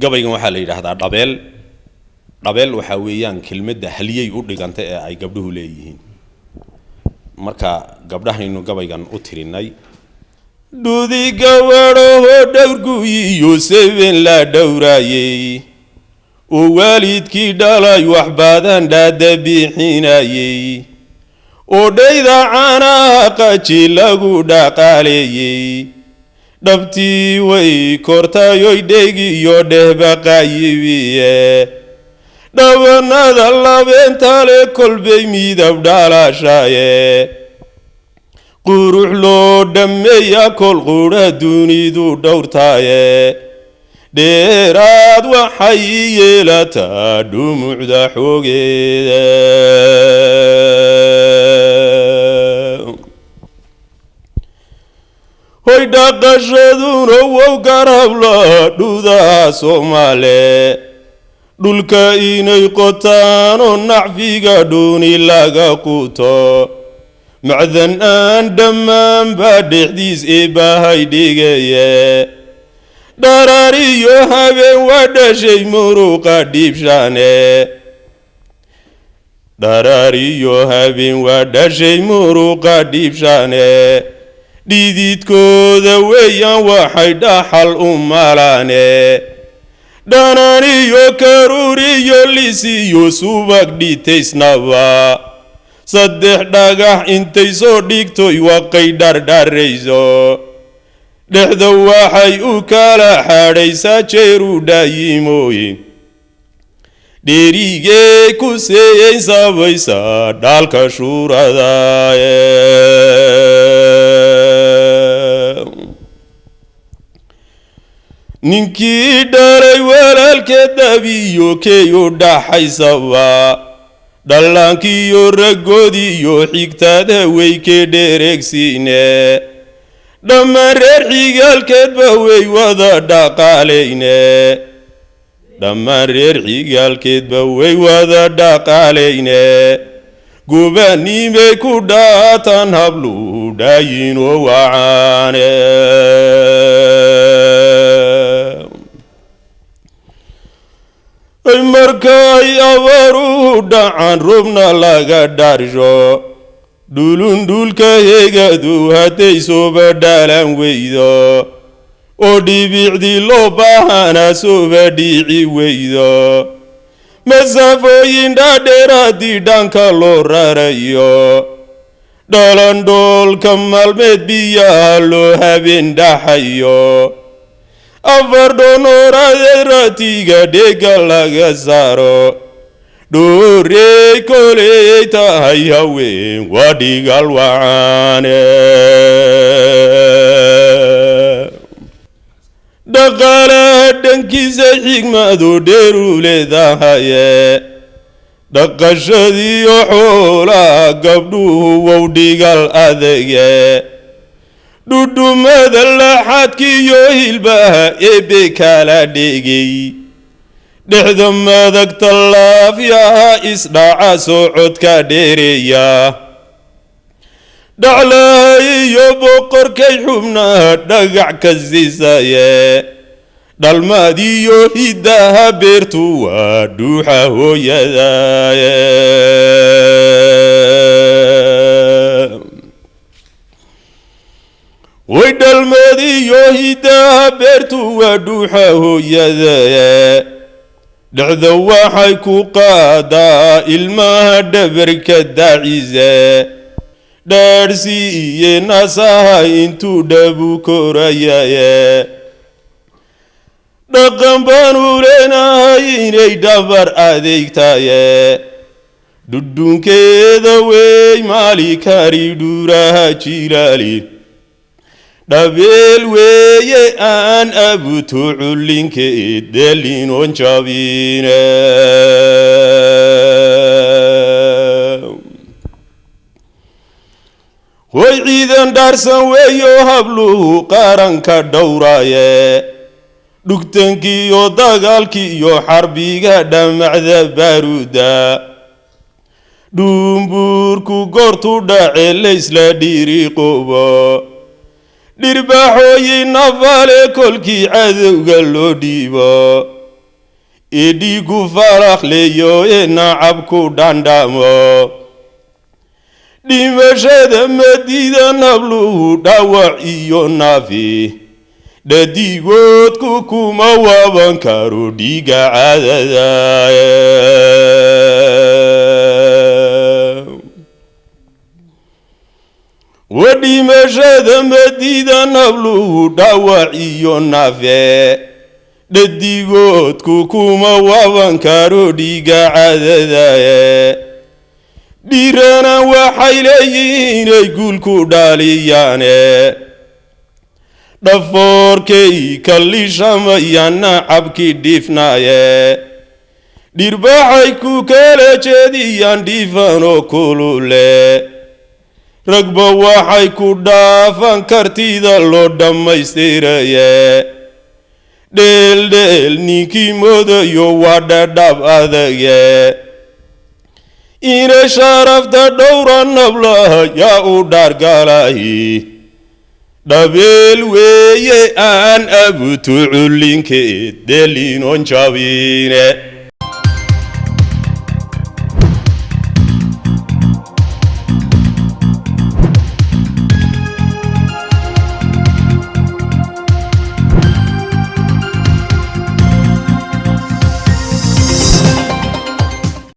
gabaygan waxa la yiraahdaa dhabeel waxa weeyaan kelmadda haliyay u dhiganta ee ay gabdhuhu leeyihiin marka gabdhahaynu gabaygan u tirinay dudi gawaro dhawrku iyo seven la dhawraayay oo waalidkii dhalay wax badan dhaada bixinayay oo dhayda caana qaji lagu dhaqaaleeyay dhabtii way kortayoy dheegiyo dhehbaqayibiye dhabanada labeentale kolbay midab dhalashaye qurux loo dhameeya kol qura dunidu dhowrtaye dheeraad waxay yeelataa dhumucda xoogeeda hoy dhaqashaduna wow garabla dhuda Soomaale dhulka inay qotaan oo nacfiga dhuni laga quto macdan aan dhammaan baa dhexdiis eebbahay dhigaye dharariyo habeen waa dhashay muruqa dhiibshane dharariyo habeen waa dhashay muruqa dhiibshane dhididkooda weeyaan waxay dhaxal u malaane dhananiyo karuriyo lisiyo subag dhitaysnaba saddex dhagax intay soo dhigtoy waqay dhardharayso dhexda waxay u kala xadhaysaa jeeru dhaayimooyin dheerigee ku seeyayn sabaysa dhaalka shuuradaye ninkii dhalay walaalkeed dhabiyo keeyo dhaxaysaba dhallaankiyo raggoodiyo xigtada way ka dhereegsiine dhammaan reer xigaalkeedba way wada dhaqaalayne dhammaan reer xigaalkeedba way wada dhaqaalayne gobaannimay ku dhaataan hablu dhaayinoo wacaane ay markay abaru dhacan robna laga dharsho dhulka heegadu haday sooba dhalan weydo oo dhibicdii loo baahana sooba dhici weydo masafooyin dhaadheeraadii dhanka loo rarayo dhalan dhoolka maalmeed biyaha loo habeen dhaxayo afar dhonoorade ratiga dhega laga saaro dhoorey koley tahay haween waa dhigal wacaane dhaqaalaha dhankiisa xigmadu dheeru leedahaye dhaqashadiyo xoolaha gabdhuhu wow dhigal adage dhudhumada laxadkiyo hilbaha eebbe kala dhegay dhexda madagta laafyaha isdhaca socodka dheereeya dhaclaha iyo boqorkay xubnaha dhagax ka siisaye dhalmaadiyo hiddaha beertu waa dhuuxa hooyadaye way dhalmaadiyo hiddaha beertu waa dhuuxa hooyadaye dhexda waxay ku qaadaa ilmaha dhabarka daciise dhaadhsiiye nasaha intuu dhabu korayaye dhaqan baanu leenahay inay dhabar adeegtaye dhudhunkeeda wey maali kari dhuuraha jilaali dhabeel weeye aan abuto cullinkeed delinoon jabine way ciidan dhaarsan weeyo habluhu qaranka dhowraaye dhugtankiiyo dagaalkiiyo xarbiga dhamacda baaruuda dhumbuurku goortu dhace laysla dhiiriqobo dhirbaaxooyin nafale kolkii cadowga loo dhiibo إديكو فرح ليو نعبكو داندامو دمشد مديدا نبلو دواعيو نافي دديغوت كوكوما وابنكارو ديغا عددا ودمشد مديدا نبلو دواعيو نافي دديغوت كوكوما وابنكارو ديغا عددا ديرانا وحيلين يقول كوداليانه دفوركي كلي شميانا عبكي ديفنايه ديرباحي كوكالة جديان ديفانو كولولي رقبا وحي كودافان كارتيدا لو دميستيريه ديل ديل نيكي مودا يو وادا داب آدايه إن شرفت دورا نبلا يا أودار قالاهي دبل وي أن أبو تعلين كي دلين ونشابين